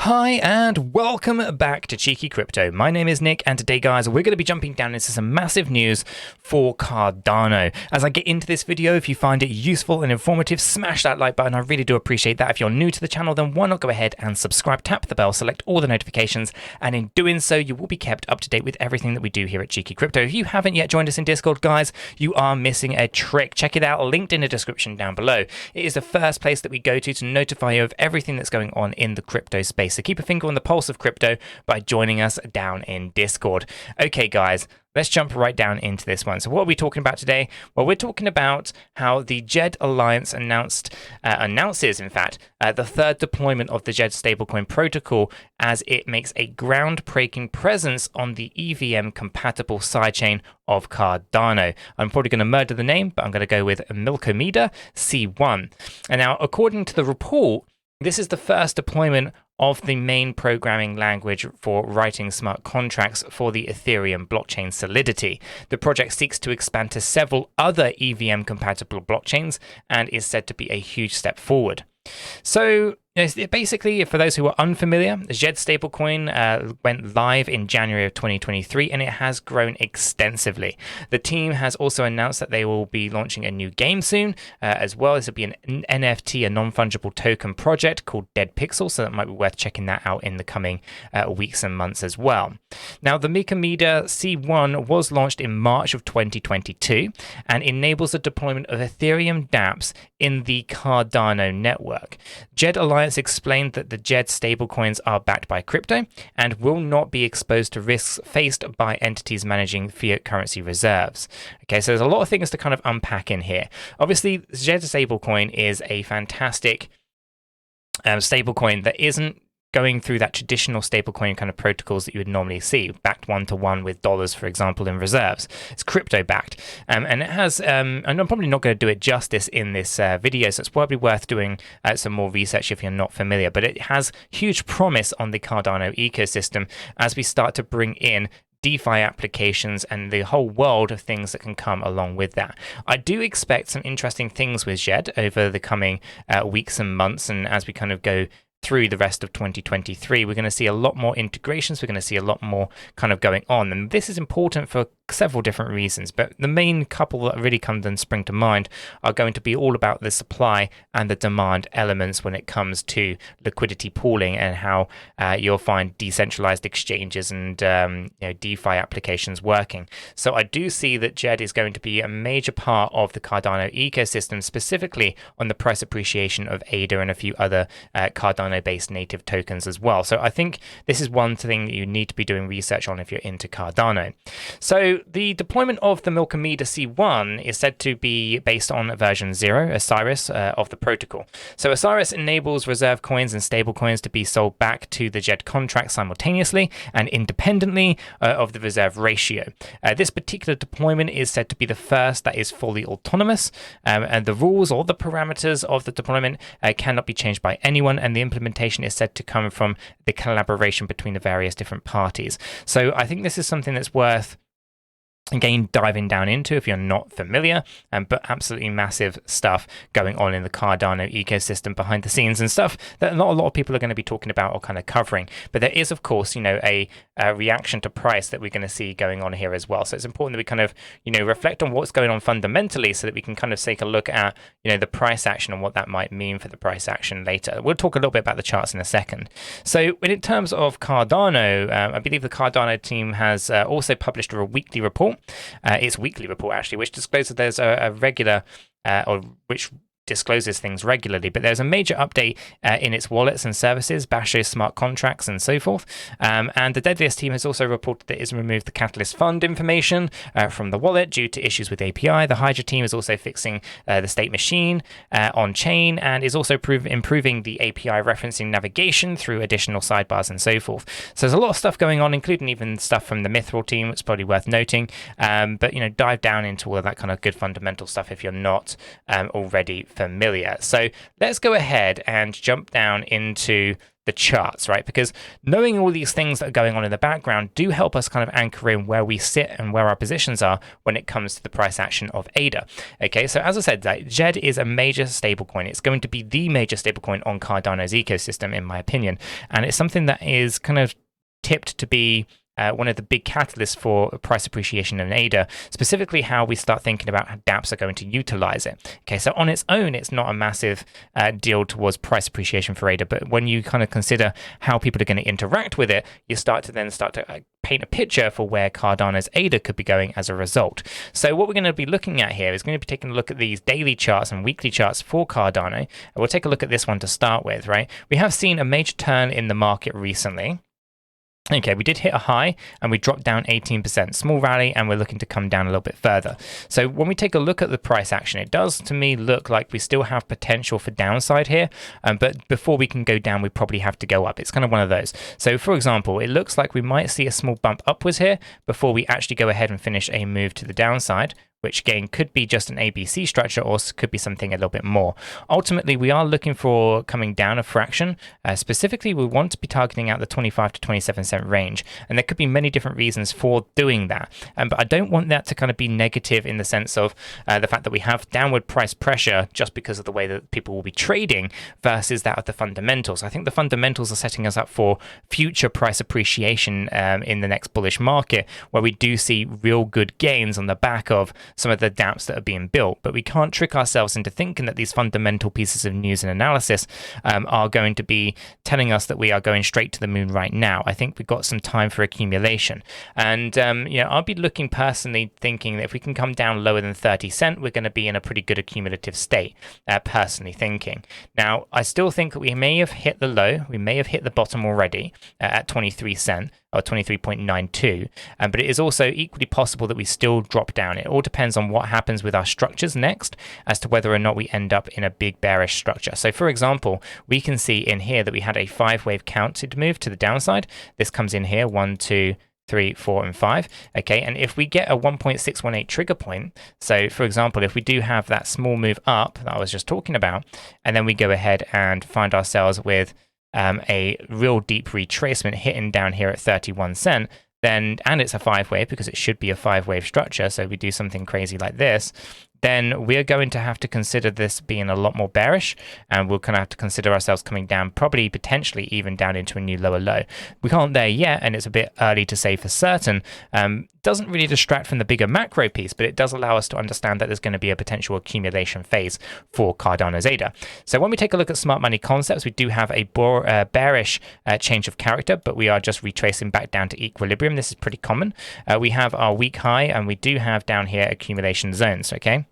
Hi and welcome back to Cheeky Crypto. My name is Nick, and today guys we're going to be jumping down into some massive news for Cardano. As I get into this video, if you find it useful and informative, smash that like button. I really do appreciate that. If you're new to the channel, then why not go ahead and subscribe, tap the bell, select all the notifications, and in doing so you will be kept up to date with everything that we do here at Cheeky Crypto. If you haven't yet joined us in Discord, guys, you are missing a trick. Check it out, linked in the description down below. It is the first place that we go to notify you of everything that's going on in the crypto space. So keep a finger on the pulse of crypto by joining us down in Discord. Okay, guys, let's jump right down into this one. So what are we talking about today? Well, we're talking about how the 𝗕𝗪 Alliance announces, in fact, the third deployment of the 𝗕𝗪 stablecoin protocol as it makes a groundbreaking presence on the EVM compatible sidechain of Cardano. I'm probably going to murder the name, but I'm going to go with 𝗕𝗪𝗪𝗀𝗃. And now, according to the report, this is the first deployment of the main programming language for writing smart contracts for the Ethereum blockchain Solidity. The project seeks to expand to several other EVM-compatible blockchains and is said to be a huge step forward. So basically, for those who are unfamiliar, the 𝗕𝗪 stablecoin went live in January of 2023, and it has grown extensively. The team has also announced that they will be launching a new game soon, as well. This will be an NFT, a non-fungible token project called 𝗕𝗪𝗪𝗀𝗃, so that might be worth checking that out in the coming weeks and months as well. Now, the 𝗕𝗪𝗪𝗪𝗀𝗃 was launched in March of 2022 and enables the deployment of Ethereum dApps in the Cardano network. 𝗕𝗪 Alliance explained that the 𝗕𝗪 stablecoins are backed by crypto and will not be exposed to risks faced by entities managing fiat currency reserves. Okay, so there's a lot of things to kind of unpack in here. Obviously, 𝗕𝗪 stablecoin is a fantastic stablecoin that isn't going through that traditional stablecoin kind of protocols that you would normally see, backed one-to-one with dollars, for example, in reserves. It's crypto-backed, and it has, and I'm probably not going to do it justice in this video, so it's probably worth doing some more research if you're not familiar, but it has huge promise on the Cardano ecosystem as we start to bring in DeFi applications and the whole world of things that can come along with that. I do expect some interesting things with 𝗕𝗪 over the coming weeks and months, and as we kind of go through the rest of 2023, we're going to see a lot more integrations, we're going to see a lot more kind of going on, and this is important for several different reasons, but the main couple that really come and spring to mind are going to be all about the supply and the demand elements when it comes to liquidity pooling and how you'll find decentralized exchanges and DeFi applications working. So I do see that 𝗕𝗪 is going to be a major part of the Cardano ecosystem, specifically on the price appreciation of ADA and a few other Cardano-based native tokens as well. So I think this is one thing that you need to be doing research on if you're into Cardano. So the deployment of the 𝗕𝗪𝗪𝗪𝗀𝗃 is said to be based on version 0, Osiris, of the protocol. So Osiris enables reserve coins and stable coins to be sold back to the 𝗕𝗪 contract simultaneously and independently of the reserve ratio. This particular deployment is said to be the first that is fully autonomous, and the rules or the parameters of the deployment cannot be changed by anyone, and the implementation is said to come from the collaboration between the various different parties. So I think this is something that's worth, again, diving down into if you're not familiar, but absolutely massive stuff going on in the Cardano ecosystem behind the scenes, and stuff that not a lot of people are going to be talking about or kind of covering. But there is, of course, a reaction to price that we're going to see going on here as well. So it's important that we kind of, reflect on what's going on fundamentally so that we can kind of take a look at, the price action and what that might mean for the price action later. We'll talk a little bit about the charts in a second. So in terms of Cardano, I believe the Cardano team has also published a weekly report. Its weekly report, actually, which discloses there's a regular, or which discloses things regularly, but there's a major update in its wallets and services, Basho smart contracts, and so forth. And the Deadliest team has also reported that it's removed the Catalyst fund information from the wallet due to issues with API. The 𝗕𝗪𝗪𝗪𝗃 team is also fixing the state machine on chain and is also improving the API referencing navigation through additional sidebars and so forth. So there's a lot of stuff going on, including even stuff from the 𝗕𝗪𝗪 team. It's probably worth noting. But dive down into all of that kind of good fundamental stuff if you're not already familiar. So let's go ahead and jump down into the charts, right? Because knowing all these things that are going on in the background do help us kind of anchor in where we sit and where our positions are when it comes to the price action of ADA. Okay, so as I said, 𝗕 is a major stablecoin. It's going to be the major stablecoin on Cardano's ecosystem, in my opinion, and it's something that is kind of tipped to be one of the big catalysts for price appreciation in ADA, specifically how we start thinking about how dApps are going to utilize it. Okay, so on its own, it's not a massive deal towards price appreciation for ADA, but when you kind of consider how people are going to interact with it, you start to paint a picture for where Cardano's ADA could be going as a result. So what we're going to be looking at here is going to be taking a look at these daily charts and weekly charts for Cardano. And we'll take a look at this one to start with, right? We have seen a major turn in the market recently. Okay, we did hit a high and we dropped down 18%, small rally, and we're looking to come down a little bit further. So when we take a look at the price action, it does to me look like we still have potential for downside here, but before we can go down, we probably have to go up. It's kind of one of those. So for example, it looks like we might see a small bump upwards here before we actually go ahead and finish a move to the downside, which again could be just an ABC structure or could be something a little bit more. Ultimately, we are looking for coming down a fraction. Specifically, we want to be targeting out the 25 to 27 cent range, and there could be many different reasons for doing that. But I don't want that to kind of be negative in the sense of the fact that we have downward price pressure just because of the way that people will be trading versus that of the fundamentals. I think the fundamentals are setting us up for future price appreciation in the next bullish market, where we do see real good gains on the back of some of the dApps that are being built. But we can't trick ourselves into thinking that these fundamental pieces of news and analysis are going to be telling us that we are going straight to the moon right now. I think we've got some time for accumulation. And I'll be looking personally thinking that if we can come down lower than 30 cent, we're going to be in a pretty good accumulative state, personally thinking. Now, I still think that we may have hit the low, we may have hit the bottom already at 23 cent. Or 23.92, but it is also equally possible that we still drop down. It all depends on what happens with our structures next as to whether or not we end up in a big bearish structure. So for example, we can see in here that we had a 5-wave counted move to the downside. This comes in here, 1, 2, 3, 4, and 5. Okay, and if we get a 1.618 trigger point, so for example, if we do have that small move up that I was just talking about, and then we go ahead and find ourselves with a real deep retracement hitting down here at 31 cent, then, and it's a 5-wave because it should be a 5-wave structure, so we do something crazy like this, then we're going to have to consider this being a lot more bearish, and we'll kind of have to consider ourselves coming down, probably potentially even down into a new lower low. We aren't there yet, and it's a bit early to say for certain. Doesn't really distract from the bigger macro piece, but it does allow us to understand that there's going to be a potential accumulation phase for Cardano's ADA. So when we take a look at smart money concepts, we do have a bearish change of character, but we are just retracing back down to equilibrium. This is pretty common. We have our weak high, and we do have down here accumulation zones, okay?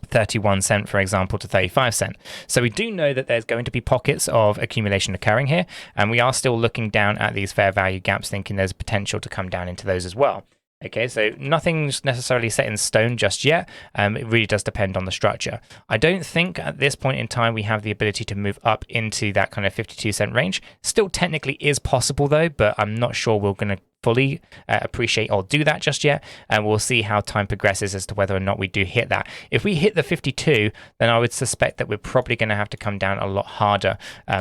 31 cent, for example, to 35 cent. So we do know that there's going to be pockets of accumulation occurring here, and we are still looking down at these fair value gaps, thinking there's potential to come down into those as well. Okay, so nothing's necessarily set in stone just yet. It really does depend on the structure. I don't think at this point in time we have the ability to move up into that kind of 52 cent range. Still technically is possible though, but I'm not sure we're going to fully appreciate or do that just yet, and we'll see how time progresses as to whether or not we do hit that. If we hit the 52, then I would suspect that we're probably going to have to come down a lot harder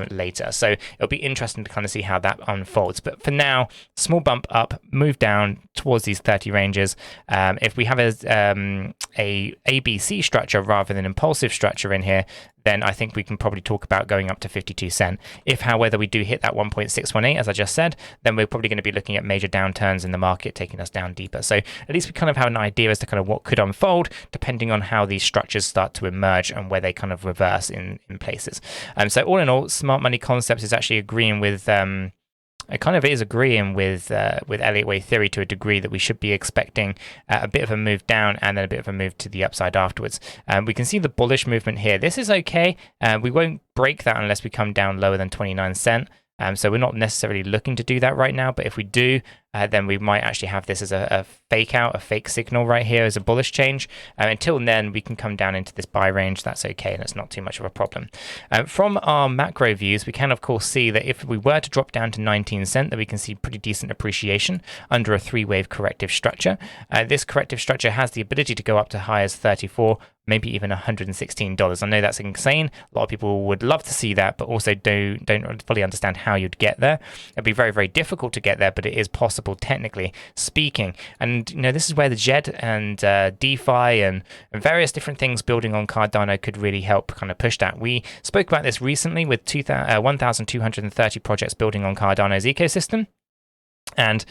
later. So it'll be interesting to kind of see how that unfolds. But for now, small bump up, move down towards these 30 ranges. If we have a ABC structure rather than impulsive structure in here, then I think we can probably talk about going up to 52 cent. If, however, we do hit that 1.618, as I just said, then we're probably going to be looking at major downturns in the market, taking us down deeper. So at least we kind of have an idea as to kind of what could unfold, depending on how these structures start to emerge and where they kind of reverse in places. So all in all, smart money concepts is actually agreeing with it kind of is agreeing with Elliott Wave theory to a degree that we should be expecting a bit of a move down and then a bit of a move to the upside afterwards. We can see the bullish movement here. This is okay. We won't break that unless we come down lower than 29 cent. So we're not necessarily looking to do that right now, but if we do, then we might actually have this as a fake out, a fake signal right here as a bullish change. Until then, we can come down into this buy range. That's okay, and it's not too much of a problem. From our macro views, we can, of course, see that if we were to drop down to 19 cent, that we can see pretty decent appreciation under a 3-wave corrective structure. This corrective structure has the ability to go up to high as 34, maybe even $116. I know that's insane. A lot of people would love to see that, but also don't fully understand how you'd get there. It'd be very, very difficult to get there, but it is possible technically speaking. And this is where the 𝗕𝗘 and DeFi and various different things building on Cardano could really help kind of push that. We spoke about this recently with 1,230 projects building on Cardano's ecosystem. And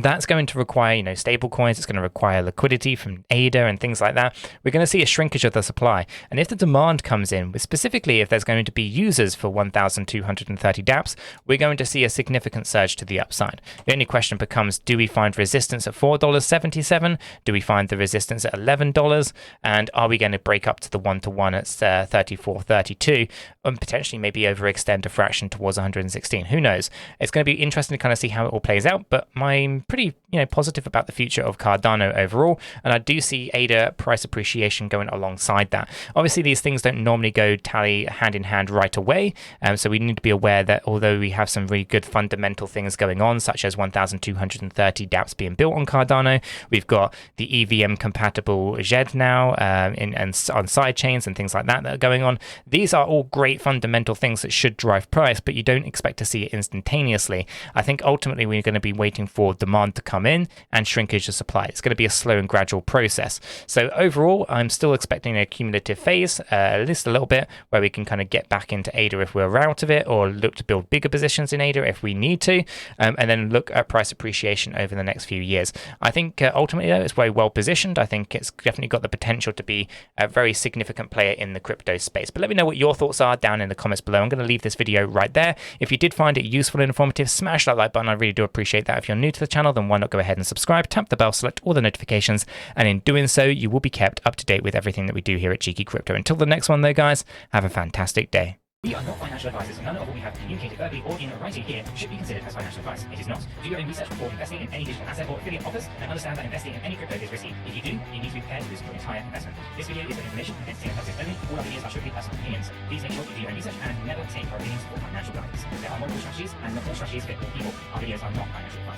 that's going to require, stable coins. It's going to require liquidity from ADA and things like that. We're going to see a shrinkage of the supply. And if the demand comes in, specifically if there's going to be users for 1,230 dApps, we're going to see a significant surge to the upside. The only question becomes, do we find resistance at $4.77? Do we find the resistance at $11? And are we going to break up to the 1-to-1 at 34.32 and potentially maybe overextend a fraction towards 116? Who knows? It's going to be interesting to kind of see how it all plays out. But I'm pretty, positive about the future of Cardano overall, and I do see ADA price appreciation going alongside that. Obviously, these things don't normally go tally hand in hand right away, so we need to be aware that although we have some really good fundamental things going on, such as 1,230 dApps being built on Cardano, we've got the EVM compatible 𝗕𝗘 now, and on side chains and things like that are going on. These are all great fundamental things that should drive price, but you don't expect to see it instantaneously. I think ultimately we're going to be waiting for demand to come in and shrinkage of supply. It's going to be a slow and gradual process. So overall, I'm still expecting a cumulative phase, at least a little bit, where we can kind of get back into ADA if we're out of it, or look to build bigger positions in ADA if we need to, and then look at price appreciation over the next few years. I think ultimately, though, it's very well positioned. I think it's definitely got the potential to be a very significant player in the crypto space. But let me know what your thoughts are down in the comments below. I'm going to leave this video right there. If you did find it useful and informative, smash that like button. I really do appreciate that. If you're new to the channel, then why not go ahead and subscribe, tap the bell, select all the notifications, and in doing so, you will be kept up to date with everything that we do here at Cheeky Crypto. Until the next one, though, guys, have a fantastic day. We are not financial advisors, and none of what we have communicated verbally or in writing here should be considered as financial advice. It is not. Do your own research before investing in any digital asset or affiliate offers, and understand that investing in any crypto is risky. If you do, you need to be prepared to lose your entire investment. This video is for information and entertainment purposes only. All our videos are strictly personal opinions. Please make sure you do your own research and never take our opinions for financial guidance. There are multiple strategies, and not all strategies fit all people. Our videos are not financial advice.